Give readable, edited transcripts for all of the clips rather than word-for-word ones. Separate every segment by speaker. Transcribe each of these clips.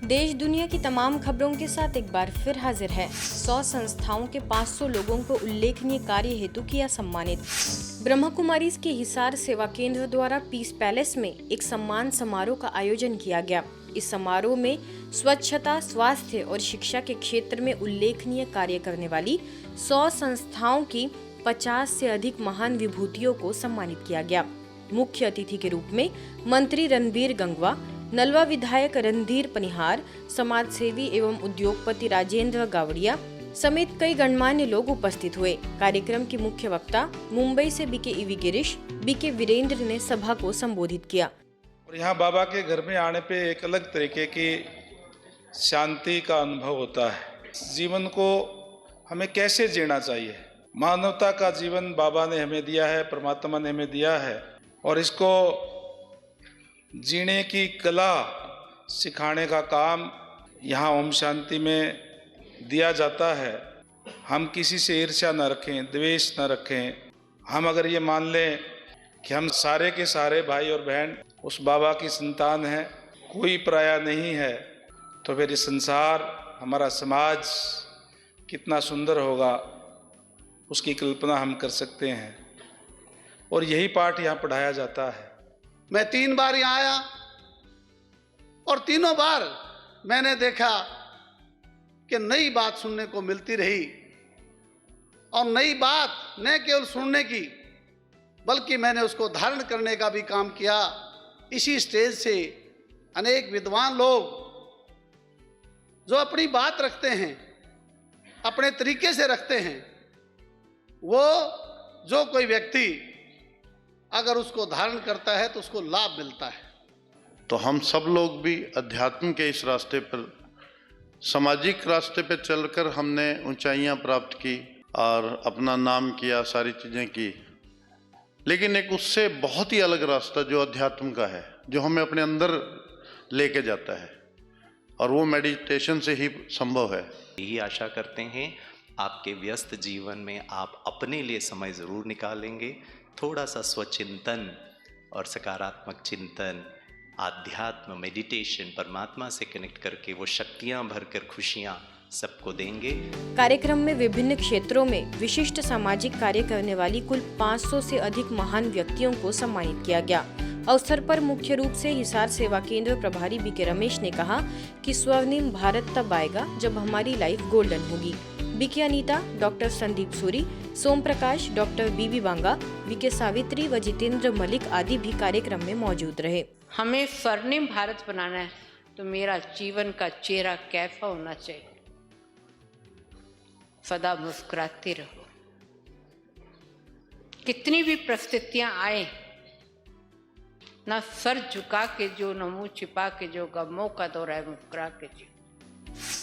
Speaker 1: देश दुनिया की तमाम खबरों के साथ एक बार फिर हाजिर है। 100 संस्थाओं के 500 लोगों को उल्लेखनीय कार्य हेतु किया सम्मानित। ब्रह्मा कुमारी के हिसार सेवा केंद्र द्वारा पीस पैलेस में एक सम्मान समारोह का आयोजन किया गया। इस समारोह में स्वच्छता, स्वास्थ्य और शिक्षा के क्षेत्र में उल्लेखनीय कार्य करने वाली 100 संस्थाओं की 50 से अधिक महान विभूतियों को सम्मानित किया गया। मुख्य अतिथि के रूप में मंत्री रणबीर गंगवा, नलवा विधायक रणधीर पनिहार, समाज सेवी एवं उद्योगपति राजेंद्र गावड़िया समेत कई गणमान्य लोग उपस्थित हुए। कार्यक्रम के मुख्य वक्ता मुंबई से BK EV Girish, BK Virendra ने सभा को संबोधित किया।
Speaker 2: और यहाँ बाबा के घर में आने पे एक अलग तरीके की शांति का अनुभव होता है। जीवन को हमें कैसे जीना चाहिए, मानवता का जीवन बाबा ने हमें दिया है, परमात्मा ने हमें दिया है, और इसको जीने की कला सिखाने का काम यहाँ ओम शांति में दिया जाता है। हम किसी से ईर्ष्या न रखें, द्वेष न रखें। हम अगर ये मान लें कि हम सारे के सारे भाई और बहन उस बाबा की संतान हैं, कोई पराया नहीं है, तो फिर ये संसार, हमारा समाज कितना सुंदर होगा, उसकी कल्पना हम कर सकते हैं। और यही पाठ यहाँ पढ़ाया जाता है।
Speaker 3: मैं 3 बार यहाँ आया और तीनों बार मैंने देखा कि नई बात सुनने को मिलती रही, और नई बात न केवल सुनने की बल्कि मैंने उसको धारण करने का भी काम किया। इसी स्टेज से अनेक विद्वान लोग जो अपनी बात रखते हैं, अपने तरीके से रखते हैं, वो जो कोई व्यक्ति अगर उसको धारण करता है तो उसको लाभ मिलता है।
Speaker 4: तो हम सब लोग भी अध्यात्म के इस रास्ते पर, सामाजिक रास्ते पर चलकर हमने ऊंचाइयां प्राप्त की और अपना नाम किया, सारी चीज़ें की। लेकिन एक उससे बहुत ही अलग रास्ता जो अध्यात्म का है, जो हमें अपने अंदर लेके जाता है, और वो मेडिटेशन से ही संभव है।
Speaker 5: यही आशा करते हैं आपके व्यस्त जीवन में आप अपने लिए समय ज़रूर निकालेंगे। थोड़ा सा स्वचिंतन और सकारात्मक चिंतन, आध्यात्म, मेडिटेशन, परमात्मा से कनेक्ट करके वो शक्तियाँ भरकर खुशियाँ सबको देंगे।
Speaker 1: कार्यक्रम में विभिन्न क्षेत्रों में विशिष्ट सामाजिक कार्य करने वाली कुल 500 से अधिक महान व्यक्तियों को सम्मानित किया गया। अवसर पर मुख्य रूप से हिसार सेवा केंद्र प्रभारी बीके रमेश ने कहा कि स्वर्णिम भारत तब आएगा जब हमारी लाइफ गोल्डन होगी। बीके अनीता, डॉक्टर संदीप सूरी, सोम प्रकाश, डॉक्टर बीबी बांगा, बीके सावित्री व जितेंद्र मलिक आदि भी कार्यक्रम में मौजूद रहे।
Speaker 6: हमें स्वर्णिम भारत बनाना है तो मेरा जीवन का चेहरा कैसा होना चाहिए? सदा मुस्कुराते रहो। कितनी भी परिस्थितियां आए, ना सर झुका के जो, न मुंह छिपा के जो, गमों का दौरा है मुस्कुरा के जो।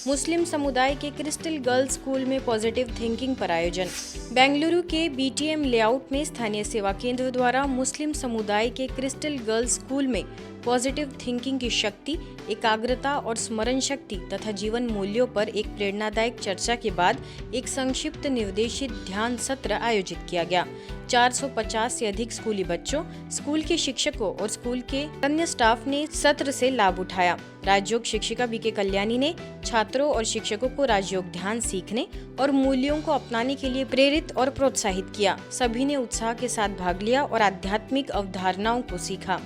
Speaker 1: मुस्लिम समुदाय के क्रिस्टल गर्ल्स स्कूल में पॉजिटिव थिंकिंग पर आयोजन। बेंगलुरु के बीटीएम लेआउट में स्थानीय सेवा केंद्र द्वारा मुस्लिम समुदाय के क्रिस्टल गर्ल्स स्कूल में पॉजिटिव थिंकिंग की शक्ति, एकाग्रता और स्मरण शक्ति तथा जीवन मूल्यों पर एक प्रेरणादायक चर्चा के बाद एक संक्षिप्त निर्देशित ध्यान सत्र आयोजित किया गया। 450 से अधिक स्कूली बच्चों, स्कूल के शिक्षकों और स्कूल के अन्य स्टाफ ने सत्र से लाभ उठाया। राजयोग शिक्षिका बीके कल्याणी ने छात्रों और शिक्षकों को राजयोग ध्यान सीखने और मूल्यों को अपनाने के लिए प्रेरित और प्रोत्साहित किया। सभी ने उत्साह के साथ भाग लिया और आध्यात्मिक अवधारणाओं को सीखा।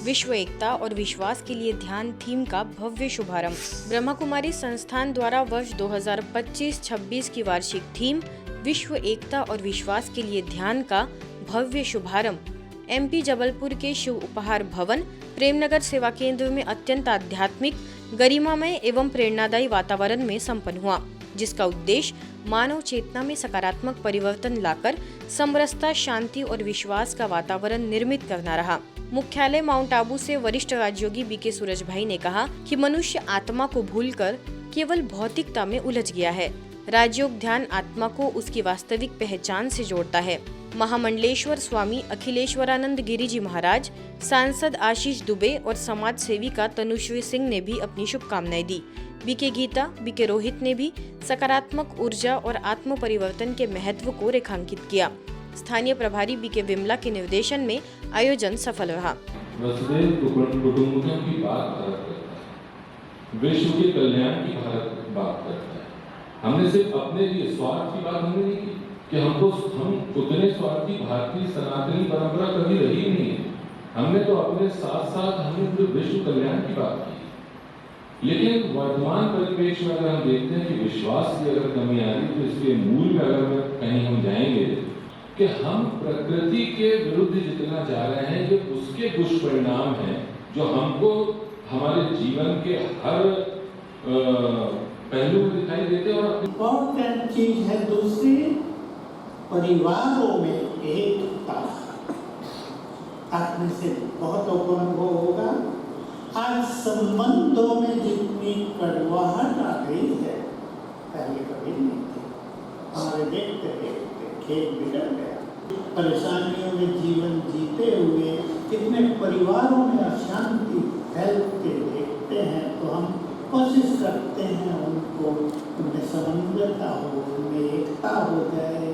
Speaker 1: विश्व एकता और विश्वास के लिए ध्यान थीम का भव्य शुभारंभ। ब्रह्मा कुमारी संस्थान द्वारा वर्ष 2025-26 की वार्षिक थीम विश्व एकता और विश्वास के लिए ध्यान का भव्य शुभारंभ एमपी जबलपुर के शिव उपहार भवन प्रेमनगर सेवा केंद्र में अत्यंत आध्यात्मिक, गरिमामय एवं प्रेरणादायी वातावरण में संपन्न हुआ, जिसका उद्देश्य मानव चेतना में सकारात्मक परिवर्तन लाकर समरसता, शांति और विश्वास का वातावरण निर्मित करना रहा। मुख्यालय माउंट आबू से वरिष्ठ राजयोगी बीके सूरज भाई ने कहा कि मनुष्य आत्मा को भूलकर केवल भौतिकता में उलझ गया है। राजयोग ध्यान आत्मा को उसकी वास्तविक पहचान से जोड़ता है। महामंडलेश्वर स्वामी अखिलेश्वरानंद गिरी जी महाराज, सांसद आशीष दुबे और समाज सेविका तनुश्री सिंह ने भी अपनी शुभकामनाएं दी। बीके गीता, बीके रोहित ने भी सकारात्मक ऊर्जा और आत्म परिवर्तन के महत्व को रेखांकित किया। स्थानीय प्रभारी बीके विमला के निर्देशन में आयोजन सफल रहा।
Speaker 7: वसुधैव कुटुंबकम की बात विश्व के कल्याण की भारत बात करता है। हमने सिर्फ अपने लिए स्वार्थ की बात हमने नहीं की कि हम उतने स्वार्थी भारतीय सनातनी परंपरा कभी रही नहीं है। हमने तो अपने साथ साथ हमने पूरे विश्व कल्याण की बात की। लेकिन वर्तमान परिप्रेक्ष्य में अगर हम देखते हैं कि विश्वास की अगर कमी आ रही तो इसके मूल में अगर कहीं हम जाएंगे कि हम प्रकृति के विरुद्ध जितना जा रहे हैं ये उसके दुष्परिणाम हैं जो हमको हमारे जीवन के हर पहलू में दिखाई देते हैं। और
Speaker 8: इम्पोर्टेंट चीज है दूसरी, परिवारों में एकता। आपने से बहुत अनुभव होगा, आज संबंधों में जितनी कड़वाहट आ गई है पहले कभी नहीं थी। हमारे देखते देखते खेल बिगड़ गया। परेशानियों में जीवन जीते हुए कितने परिवारों में अशांति फैलते देखते हैं, तो हम कोशिश करते हैं उनको, उनमें समन्वयता हो, उनमें एकता हो जाए।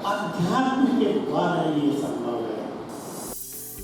Speaker 8: अध्यात्म के द्वारा ये संभव है।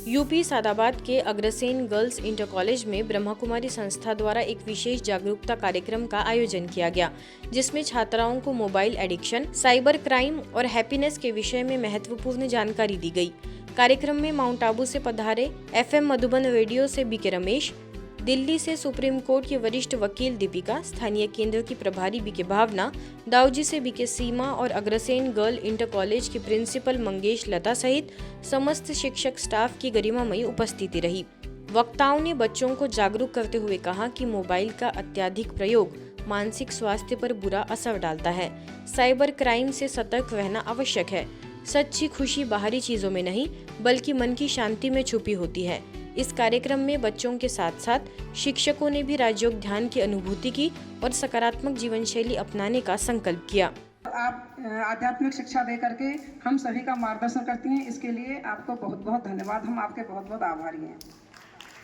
Speaker 1: यूपी सादाबाद के अग्रसेन गर्ल्स इंटर कॉलेज में ब्रह्मा कुमारी संस्था द्वारा एक विशेष जागरूकता कार्यक्रम का आयोजन किया गया, जिसमें छात्राओं को मोबाइल एडिक्शन, साइबर क्राइम और हैप्पीनेस के विषय में महत्वपूर्ण जानकारी दी गई। कार्यक्रम में माउंट आबू से पधारे FM मधुबन रेडियो से बीके रमेश, दिल्ली से सुप्रीम कोर्ट की वरिष्ठ वकील दीपिका, स्थानीय केंद्र की प्रभारी बीके भावना, दाऊजी से बीके सीमा और अग्रसेन गर्ल इंटर कॉलेज की प्रिंसिपल मंगेश लता सहित समस्त शिक्षक स्टाफ की गरिमामयी उपस्थिति रही। वक्ताओं ने बच्चों को जागरूक करते हुए कहा कि मोबाइल का अत्यधिक प्रयोग मानसिक स्वास्थ्य पर बुरा असर डालता है। साइबर क्राइम से सतर्क रहना आवश्यक है। सच्ची खुशी बाहरी चीजों में नहीं बल्कि मन की शांति में छुपी होती है। इस कार्यक्रम में बच्चों के साथ साथ शिक्षकों ने भी राजयोग ध्यान की अनुभूति की और सकारात्मक जीवन शैली अपनाने का संकल्प किया।
Speaker 9: आप आध्यात्मिक शिक्षा दे करके हम सभी का मार्गदर्शन करती हैं, इसके लिए आपको बहुत बहुत धन्यवाद। हम आपके बहुत बहुत आभारी हैं।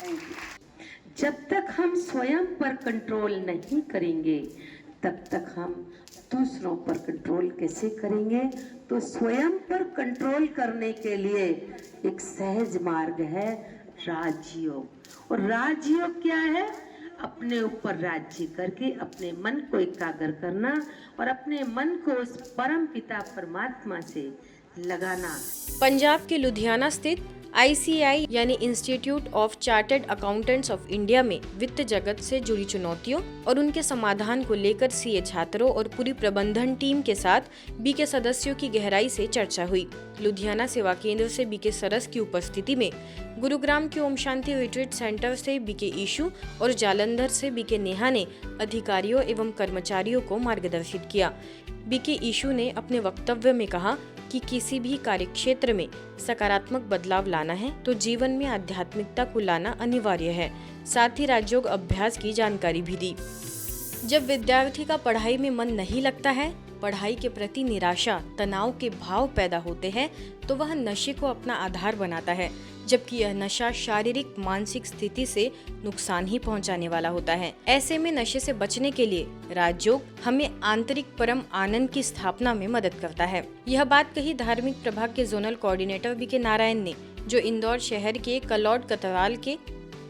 Speaker 9: Thank you.
Speaker 10: जब तक हम स्वयं पर कंट्रोल नहीं करेंगे तब तक हम दूसरों पर कंट्रोल कैसे करेंगे? तो स्वयं पर कंट्रोल करने के लिए एक सहज मार्ग है राजयोग। और राजयोग क्या है? अपने ऊपर राज्य करके अपने मन को एकाग्र करना और अपने मन को उस परम पिता परमात्मा से लगाना।
Speaker 1: पंजाब के लुधियाना स्थित ICAI यानी institute of chartered accountants of India में वित्त जगत से जुड़ी चुनौतियों और उनके समाधान को लेकर CA छात्रों और पूरी प्रबंधन टीम के साथ बीके सदस्यों की गहराई से चर्चा हुई। लुधियाना सेवा केंद्र से बीके सरस की उपस्थिति में, गुरुग्राम के ओम शांति रिट्रीट सेंटर से बीके ईशु और जालंधर से बीके नेहा ने अधिकारियों एवं कर्मचारियों को मार्गदर्शित किया। बीके ईशु ने अपने वक्तव्य में कहा कि किसी भी कार्य क्षेत्र में सकारात्मक बदलाव लाना है तो जीवन में आध्यात्मिकता को लाना अनिवार्य है। साथ ही राजयोग अभ्यास की जानकारी भी दी। जब विद्यार्थी का पढ़ाई में मन नहीं लगता है, पढ़ाई के प्रति निराशा, तनाव के भाव पैदा होते हैं, तो वह नशे को अपना आधार बनाता है, जबकि यह नशा शारीरिक मानसिक स्थिति से नुकसान ही पहुंचाने वाला होता है। ऐसे में नशे से बचने के लिए राजयोग हमें आंतरिक परम आनंद की स्थापना में मदद करता है। यह बात कही धार्मिक प्रभाग के जोनल कोऑर्डिनेटर बीके नारायण ने, जो इंदौर शहर के कलौड कतराल के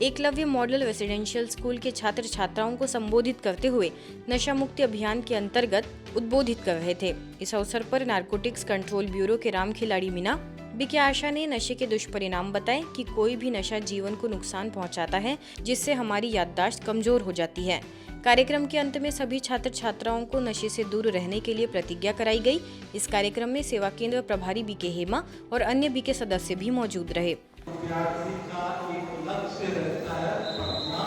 Speaker 1: एकलव्य मॉडल रेसिडेंशियल स्कूल के छात्र छात्राओं को संबोधित करते हुए नशा मुक्ति अभियान के अंतर्गत उद्बोधित कर रहे थे। इस अवसर पर नारकोटिक्स कंट्रोल ब्यूरो के राम खिलाड़ी मीना, बीके आशा ने नशे के दुष्परिणाम बताए कि कोई भी नशा जीवन को नुकसान पहुंचाता है, जिससे हमारी याददाश्त कमजोर हो जाती है। कार्यक्रम के अंत में सभी छात्र छात्राओं को नशे से दूर रहने के लिए प्रतिज्ञा कराई गई। इस कार्यक्रम में सेवा केंद्र प्रभारी बीके हेमा और अन्य बीके सदस्य भी मौजूद रहे।
Speaker 11: विद्यार्थी का एक लक्ष्य रहता है पढ़ना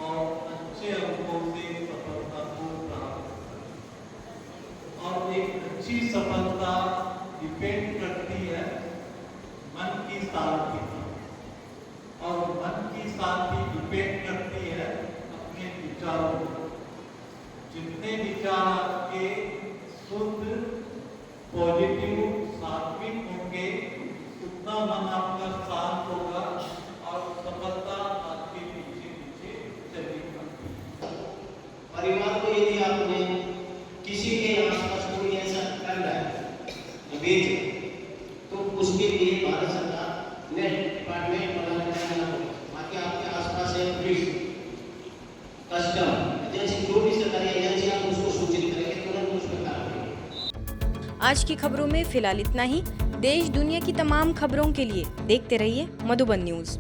Speaker 11: और अच्छे अंकों से सफलता को प्राप्त करना, और एक अच्छी सफलता डिपेंड करती है मन की शांति पर, और मन की शांति डिपेंड करती है अपने विचारों पर। जितने विचार आपके शुद्ध, पॉजिटिव, सात्विक होंगे, उतना मन आपका शांत होगा और सफलता आपके पीछे पीछे चलेगी।
Speaker 12: परिवार को यदि आपने किसी के आसपास कोई ऐसा कर रहा है तो उसके लिए भारत सरकार ने डिपार्टमेंट बनाने का होगा। बाकी आपके आसपास है
Speaker 1: आज की खबरों में फिलहाल इतना ही। देश दुनिया की तमाम खबरों के लिए देखते रहिए मधुबन न्यूज।